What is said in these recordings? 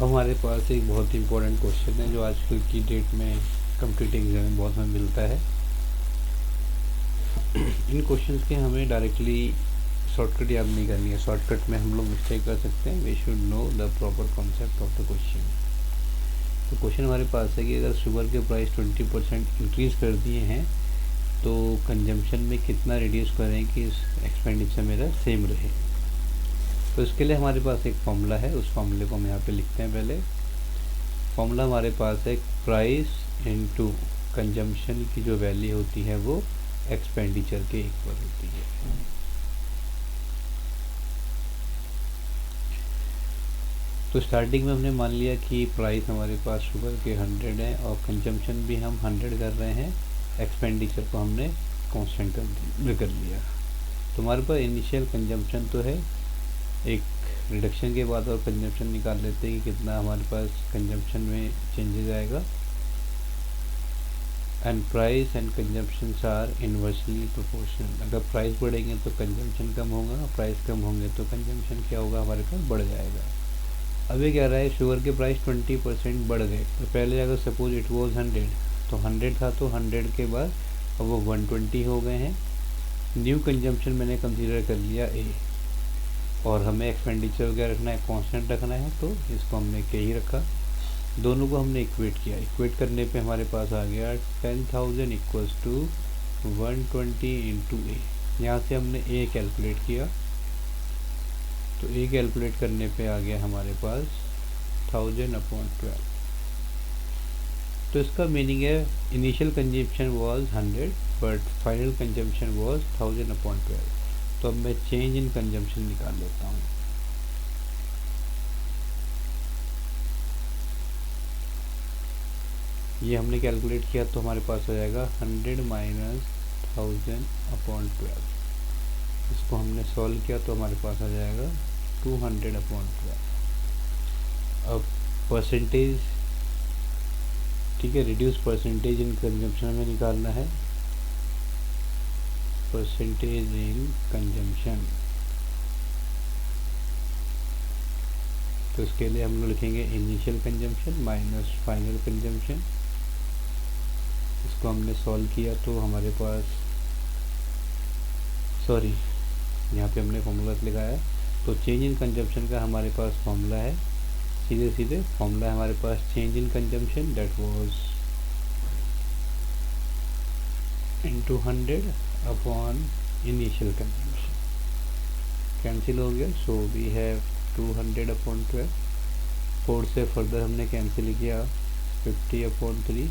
अब हमारे पास एक बहुत ही इम्पोर्टेंट क्वेश्चन है जो आजकल की डेट में कम्पिटिटिव एग्जाम में बहुत हमें मिलता है। इन क्वेश्चंस के हमें डायरेक्टली शॉर्टकट याद नहीं करनी है। शॉर्टकट में हम लोग मिस्टेक कर सकते हैं। We should know the proper concept of the question. तो क्वेश्चन हमारे पास है कि अगर शुगर के प्राइस 20% इंक्रीज़ कर दिए हैं तो कंजम्पशन में कितना रिड्यूस करें कि इस एक्सपेंडिचर मेरा सेम रहे। तो इसके लिए हमारे पास एक फॉर्मूला है, उस फॉर्मूले को हम यहाँ पे लिखते हैं। पहले फॉर्मूला हमारे पास है प्राइस इनटू कंजम्पशन की जो वैल्यू होती है वो एक्सपेंडिचर के इक्वल होती है। तो स्टार्टिंग में हमने मान लिया कि प्राइस हमारे पास शुगर के 100 है और कंजम्पशन भी हम 100 कर रहे हैं, एक्सपेंडिचर को हमने कांस्टेंट कर लिया। तो हमारे पास इनिशियल कंजम्पशन तो है, एक रिडक्शन के बाद और कंजम्पशन निकाल लेते हैं कि कितना हमारे पास कंजम्पशन में चेंजेस आएगा। And price and consumption are inversely proportional. अगर प्राइस बढ़ेंगे तो कंजम्पशन कम होगा, प्राइस कम होंगे तो कंजम्पशन क्या होगा, हमारे पास बढ़ जाएगा। अब ये कह रहा है शुगर के प्राइस 20% बढ़ गए। तो पहले अगर सपोज इट वॉज 100, तो 100 था तो 100 के बाद अब वो 120 हो गए हैं। न्यू कंजम्पशन मैंने कंसीडर कर लिया ए, और हमें एक्सपेंडिचर क्या रखना है, कांस्टेंट रखना है, तो इसको हमने के ही रखा। दोनों को हमने इक्वेट किया। इक्वेट करने पे हमारे पास आ गया 10,000 इक्वल्स टू 120 इंटू ए। यहाँ से हमने ए कैलकुलेट किया, तो ए कैलकुलेट करने पे आ गया हमारे पास 1000/12। तो इसका मीनिंग है initial consumption was 100 but final consumption was 1000/12। तो अब मैं चेंज इन कंजम्पशन निकाल लेता हूँ। ये हमने कैलकुलेट किया तो हमारे पास हो जाएगा 100 माइनस 1000/12। इसको हमने सॉल्व किया तो हमारे पास आ जाएगा 200/12। अब परसेंटेज, ठीक है, रिड्यूस परसेंटेज इन कंजम्पशन में निकालना है। परसेंटेज इन कंजम्पशन, तो इसके लिए हम लोग लिखेंगे initial consumption minus final consumption. इसको हमने सॉल्व किया तो हमारे पास, सॉरी यहाँ पे हमने फॉर्मूला लगाया। तो चेंज इन कंजम्पशन का हमारे पास फॉर्मूला है, सीधे सीधे फॉर्मूला है हमारे पास change in consumption that was into 100 upon initial consumption. Cancel हो गया, सो वी हैव 200/12। 4 से फर्दर हमने कैंसिल किया 50/3,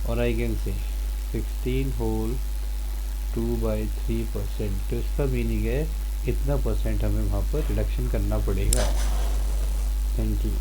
और आई कैन से 16 होल 2/3%। तो इसका मीनिंग है इतना परसेंट हमें वहाँ पर रिडक्शन करना पड़ेगा। Thank you.